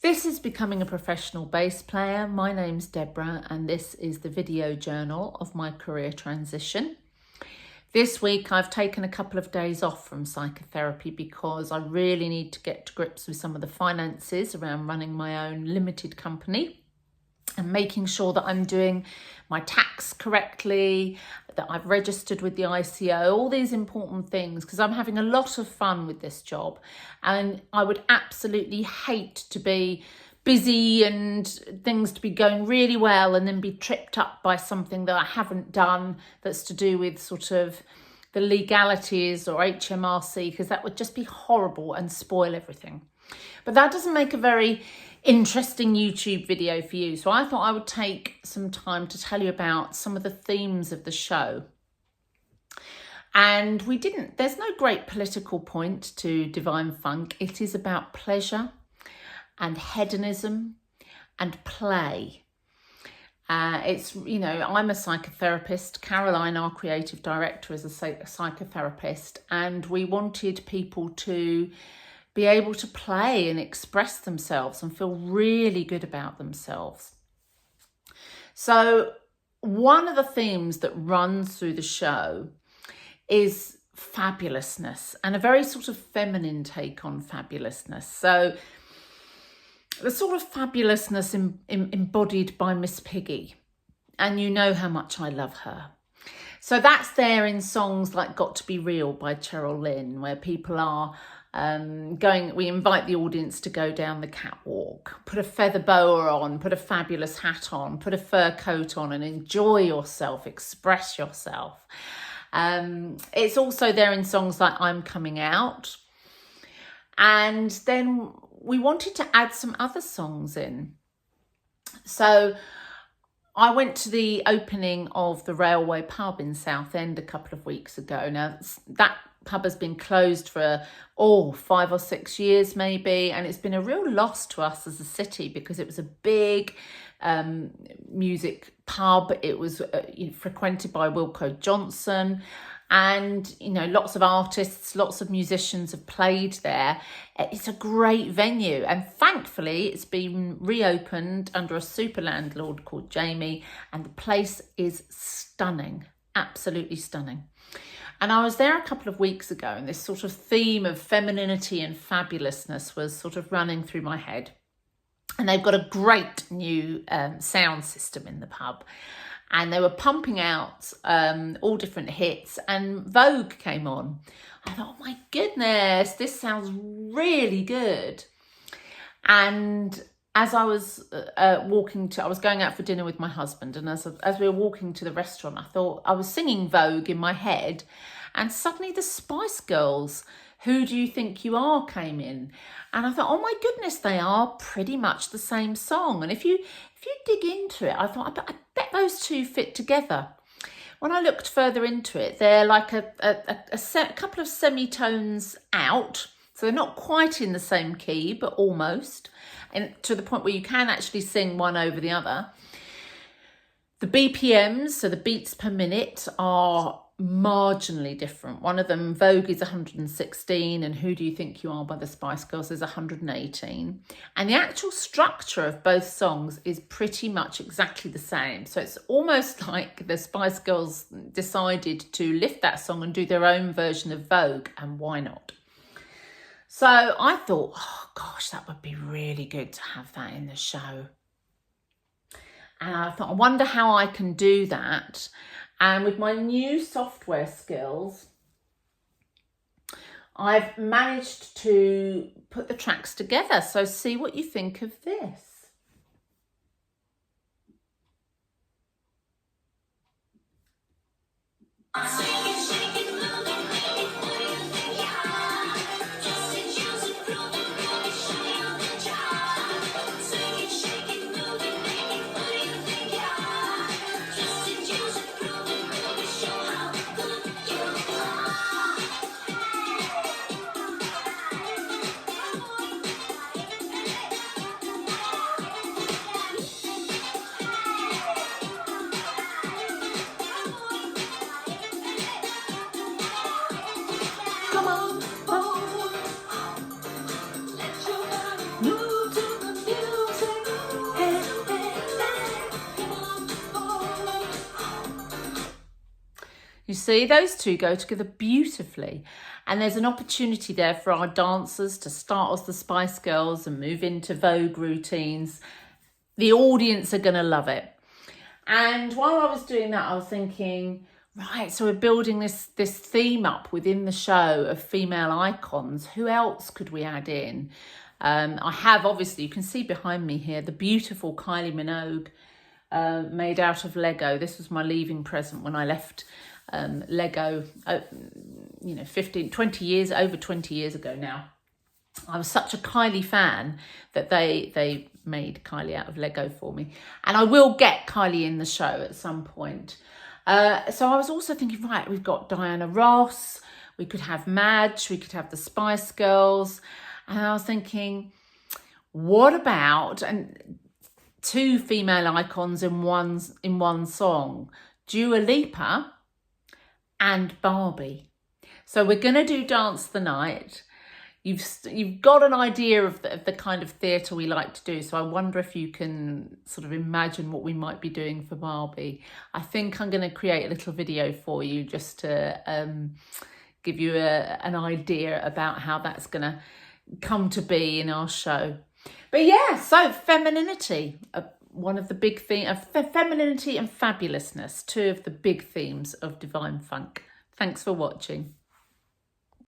This is Becoming a Professional Bass Player. My name's Deborah and this is the video journal of my career transition. This week I've taken a couple of days off from psychotherapy because I really need to get to grips with some of the finances around running my own limited company and making sure that I'm doing my tax correctly, that I've registered with the ICO, all these important things, because I'm having a lot of fun with this job. And I would absolutely hate to be busy and things to be going really well and then be tripped up by something that I haven't done that's to do with sort of the legalities or HMRC, because that would just be horrible and spoil everything. But that doesn't make a very interesting YouTube video for you. So I thought I would take some time to tell you about some of the themes of the show. And there's no great political point to Divine Funk. It is about pleasure and hedonism and play. I'm a psychotherapist. Caroline, our creative director, is a psychotherapist, and we wanted people to be able to play and express themselves and feel really good about themselves. So one of the themes that runs through the show is fabulousness, and a very sort of feminine take on fabulousness. So the sort of fabulousness embodied by Miss Piggy, and you know how much I love her. So that's there in songs like Got to Be Real by Cheryl Lynn, where people are we invite the audience to go down the catwalk, put a feather boa on, put a fabulous hat on, put a fur coat on and enjoy yourself, express yourself. It's also there in songs like I'm Coming Out. And then we wanted to add some other songs in. So I went to the opening of the Railway pub in Southend a couple of weeks ago. Now that pub has been closed for 5 or 6 years maybe, and it's been a real loss to us as a city because it was a big music pub. It was frequented by Wilko Johnson, and lots of artists, lots of musicians have played there. It's a great venue, and thankfully it's been reopened under a super landlord called Jamie, and the place is stunning, absolutely stunning. And I was there a couple of weeks ago, and this sort of theme of femininity and fabulousness was sort of running through my head. And they've got a great new sound system in the pub. And they were pumping out all different hits, and Vogue came on. I thought, oh my goodness, this sounds really good. And as I was I was going out for dinner with my husband, and as we were walking to the restaurant, I thought I was singing Vogue in my head, and suddenly the Spice Girls, Who Do You Think You Are, came in, and I thought, oh my goodness, they are pretty much the same song. And if you dig into it, I thought, I bet those two fit together. When I looked further into it, they're like a couple of semitones out, so they're not quite in the same key, but almost, and to the point where you can actually sing one over the other. The BPMs, so the beats per minute, are marginally different. One of them, Vogue, is 116, and Who Do You Think You Are by the Spice Girls is 118. And the actual structure of both songs is pretty much exactly the same. So it's almost like the Spice Girls decided to lift that song and do their own version of Vogue, and why not? So I thought, oh gosh, that would be really good to have that in the show. And I thought, I wonder how I can do that. And with my new software skills, I've managed to put the tracks together. So see what you think of this. see, those two go together beautifully. And there's an opportunity there for our dancers to start as the Spice Girls and move into Vogue routines. The audience are going to love it. And while I was doing that, I was thinking, right, so we're building this theme up within the show of female icons. Who else could we add in? I have, obviously, you can see behind me here, the beautiful Kylie Minogue made out of Lego. This was my leaving present when I left Lego, 20 years, over 20 years ago now. I was such a Kylie fan that they made Kylie out of Lego for me. And I will get Kylie in the show at some point. So I was also thinking, right, we've got Diana Ross, we could have Madge, we could have the Spice Girls. And I was thinking, what about two female icons in one song, Dua Lipa and Barbie. So we're going to do Dance the Night. You've got an idea of the kind of theatre we like to do. So I wonder if you can sort of imagine what we might be doing for Barbie. I think I'm going to create a little video for you just to give you an idea about how that's going to come to be in our show. But yeah, so femininity, one of the big themes of femininity and fabulousness, two of the big themes of Divine Funk. Thanks for watching.